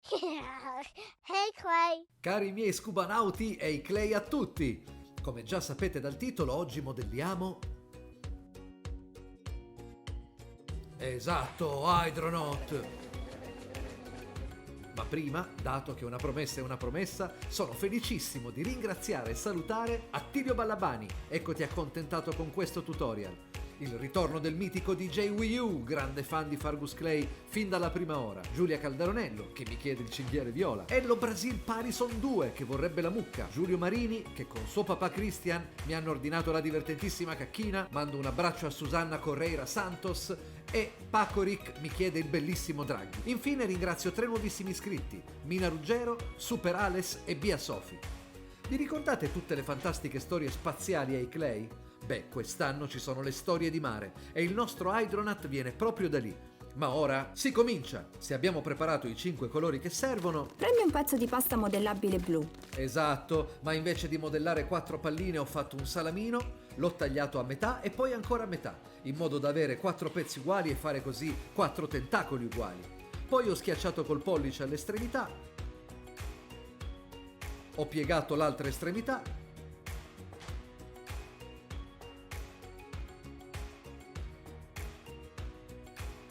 Hey Clay! Cari miei scubanauti e i Clay a tutti! Come già sapete dal titolo, oggi modelliamo... Esatto, Hydronaut! Ma prima, dato che una promessa è una promessa, sono felicissimo di ringraziare e salutare Attilio Ballabani. Eccoti accontentato con questo tutorial. Il ritorno del mitico DJ Wii U, grande fan di Fargus Clay fin dalla prima ora. Giulia Caldaronello, che mi chiede il cinghiale viola. Ello Brasil Parison 2, che vorrebbe la mucca. Giulio Marini, che con suo papà Christian mi hanno ordinato la divertentissima cacchina. Mando un abbraccio a Susanna Correira Santos. E Pacoric mi chiede il bellissimo Draghi. Infine ringrazio 3 nuovissimi iscritti: Mina Ruggero, Super Ales e Bia Sofi. Vi ricordate tutte le fantastiche storie spaziali ai Clay? Beh, quest'anno ci sono le storie di mare e il nostro Hydronaut viene proprio da lì. Ma ora si comincia! Se abbiamo preparato i 5 colori che servono... Prendi un pezzo di pasta modellabile blu. Esatto, ma invece di modellare 4 palline ho fatto un salamino, l'ho tagliato a metà e poi ancora a metà, in modo da avere 4 pezzi uguali e fare così 4 tentacoli uguali. Poi ho schiacciato col pollice all'estremità, ho piegato l'altra estremità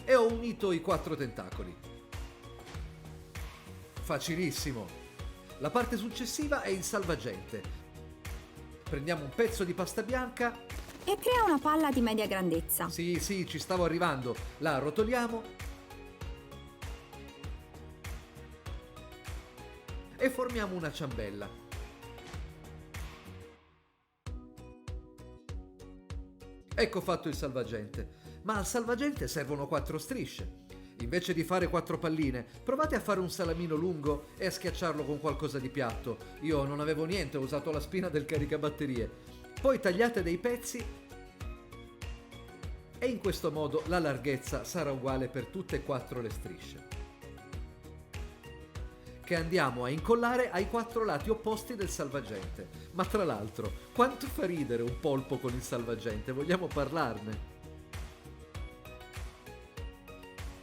e ho unito i 4 tentacoli. Facilissimo! La parte successiva è il salvagente. Prendiamo un pezzo di pasta bianca E crea una palla di media grandezza. Sì, ci stavo arrivando. La arrotoliamo e formiamo una ciambella. Ecco fatto il salvagente. Ma al salvagente servono 4 strisce. Invece di fare 4 palline, provate a fare un salamino lungo e a schiacciarlo con qualcosa di piatto. Io non avevo niente, ho usato la spina del caricabatterie. Poi tagliate dei pezzi e in questo modo la larghezza sarà uguale per tutte e 4 le strisce, che andiamo a incollare ai 4 lati opposti del salvagente. Ma tra l'altro, quanto fa ridere un polpo con il salvagente? Vogliamo parlarne?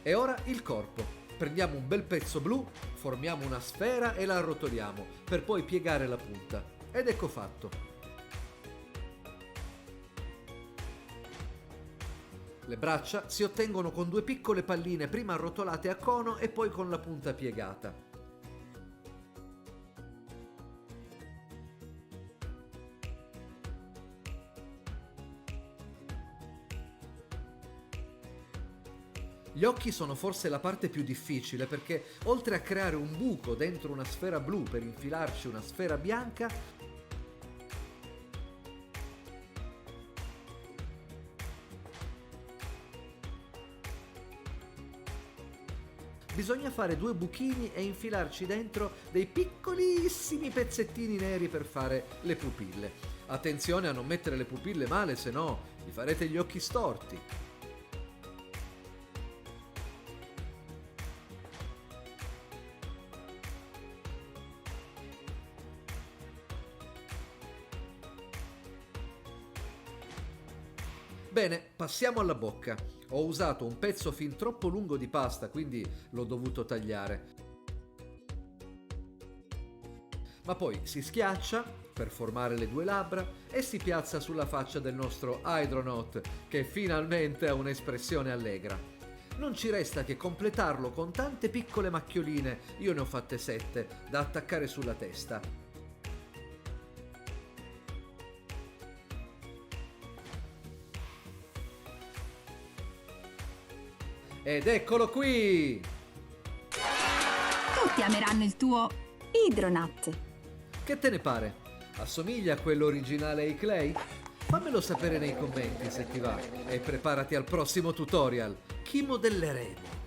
E ora il corpo. Prendiamo un bel pezzo blu, formiamo una sfera e la arrotoliamo, per poi piegare la punta. Ed ecco fatto. Le braccia si ottengono con 2 piccole palline prima arrotolate a cono e poi con la punta piegata. Gli occhi sono forse la parte più difficile perché, oltre a creare un buco dentro una sfera blu per infilarci una sfera bianca, bisogna fare 2 buchini e infilarci dentro dei piccolissimi pezzettini neri per fare le pupille. Attenzione a non mettere le pupille male, se no vi farete gli occhi storti. Bene, passiamo alla bocca. Ho usato un pezzo fin troppo lungo di pasta, quindi l'ho dovuto tagliare. Ma poi si schiaccia per formare le 2 labbra e si piazza sulla faccia del nostro Hydronaut, che finalmente ha un'espressione allegra. Non ci resta che completarlo con tante piccole macchioline, io ne ho fatte 7, da attaccare sulla testa. Ed eccolo qui! Tutti ameranno il tuo Hydronaut. Che te ne pare? Assomiglia a quello originale ai Clay? Fammelo sapere nei commenti se ti va e preparati al prossimo tutorial. Chi modelleremo?